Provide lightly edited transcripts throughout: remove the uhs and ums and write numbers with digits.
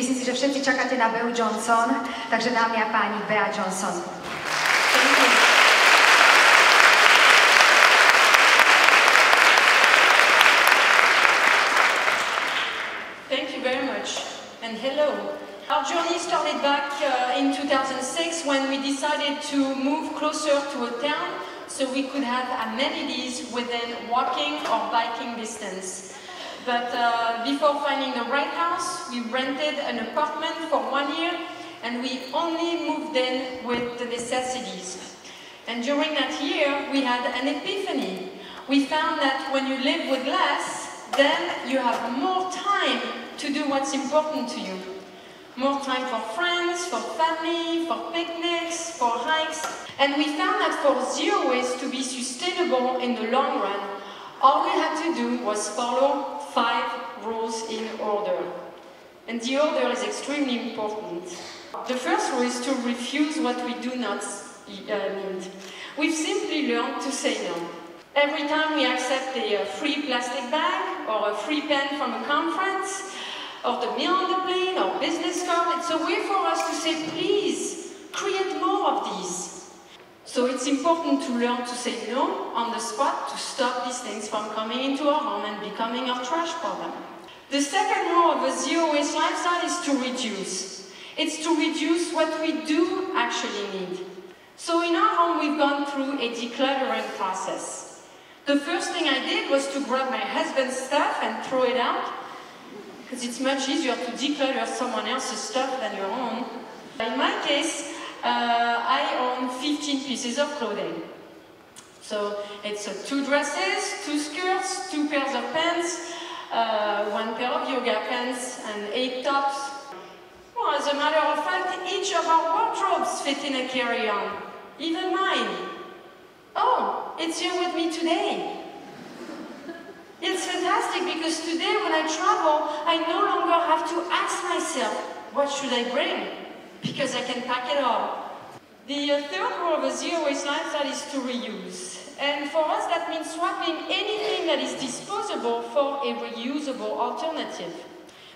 Myslím si, že všetci čakáte na Beu Johnson, takže dámy a páni, Bea Johnson. Thank you very much, and hello. Our journey started back in 2006 when we decided to move closer to a town so we could have amenities within walking or biking distance. But before finding the right house, we rented an apartment for 1 year and we only moved in with the necessities. And during that year, we had an epiphany. We found that when you live with less, then you have more time to do what's important to you. More time for friends, for family, for picnics, for hikes. And we found that for zero waste to be sustainable in the long run, all we had to do was follow 5 rules in order. And the order is extremely important. The first rule is to refuse what we do not need. We've simply learned to say no. Every time we accept a free plastic bag or a free pen from a conference, or the meal on the plane, or business card, it's a way for us to say, please, create more of these. So it's important to learn to say no on the spot to stop these things from coming into our home and becoming our trash problem. The second rule of a zero-waste lifestyle is to reduce. It's to reduce what we do actually need. So in our home, we've gone through a decluttering process. The first thing I did was to grab my husband's stuff and throw it out, because it's much easier to declutter someone else's stuff than your own. In my case, I own 15 pieces of clothing. So it's 2 dresses, 2 skirts, 2 pairs of pants, 1 pair of yoga pants, and 8 tops. Well, as a matter of fact, each of our wardrobes fit in a carry-on, even mine. Oh, it's here with me today. It's fantastic because today when I travel, I no longer have to ask myself, what should I bring? Because I can pack it all. The third rule of a zero-waste lifestyle is to reuse. And for us, that means swapping anything that is disposable for a reusable alternative.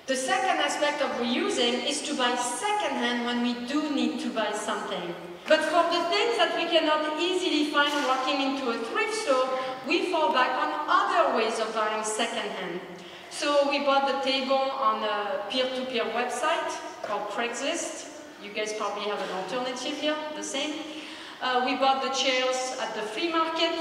The second aspect of reusing is to buy second-hand when we do need to buy something. But for the things that we cannot easily find walking into a thrift store, we fall back on other ways of buying second-hand. So we bought the table on a peer-to-peer website called Craigslist. You guys probably have an alternative here, the same. We bought the chairs at the flea market.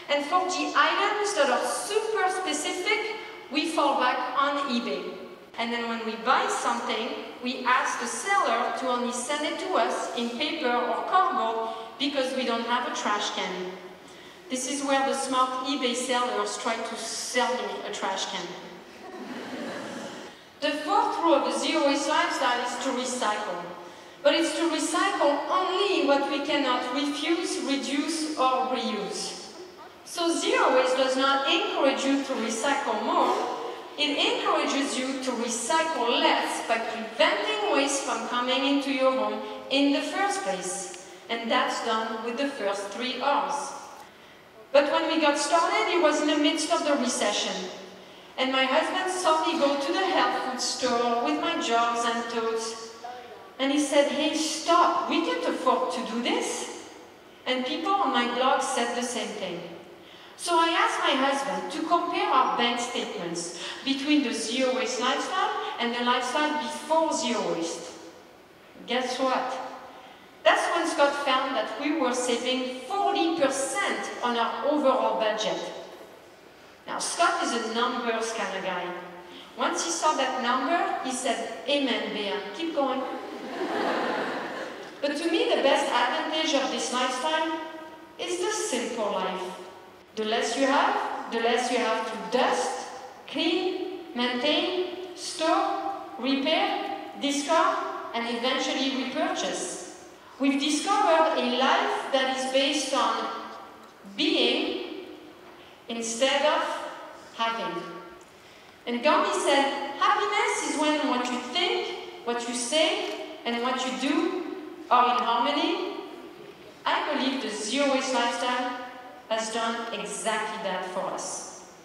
And for the items that are super specific, we fall back on eBay. And then when we buy something, we ask the seller to only send it to us in paper or cardboard because we don't have a trash can. This is where the smart eBay sellers try to sell me a trash can. The fourth rule of a zero-waste lifestyle is to recycle. But it's to recycle only what we cannot refuse, reduce, or reuse. So zero waste does not encourage you to recycle more. It encourages you to recycle less by preventing waste from coming into your home in the first place. And that's done with the first 3 R's. But when we got started, it was in the midst of the recession. And my husband saw me go to the health food store with my jars and totes. And he said, hey, stop, we can't afford to do this. And people on my blog said the same thing. So I asked my husband to compare our bank statements between the zero-waste lifestyle and the lifestyle before zero waste. Guess what? That's when Scott found that we were saving 40% on our overall budget. Now, Scott is a numbers kind of guy. Once he saw that number, he said, amen, Bea, keep going. But to me, the best advantage of this lifestyle is the simple life. The less you have to dust, clean, maintain, store, repair, discard, and eventually repurchase. We've discovered a life that is based on being instead of having. And Gandhi said, happiness is when what you think, what you say, and what you do are in harmony. I believe the zero-waste lifestyle has done exactly that for us.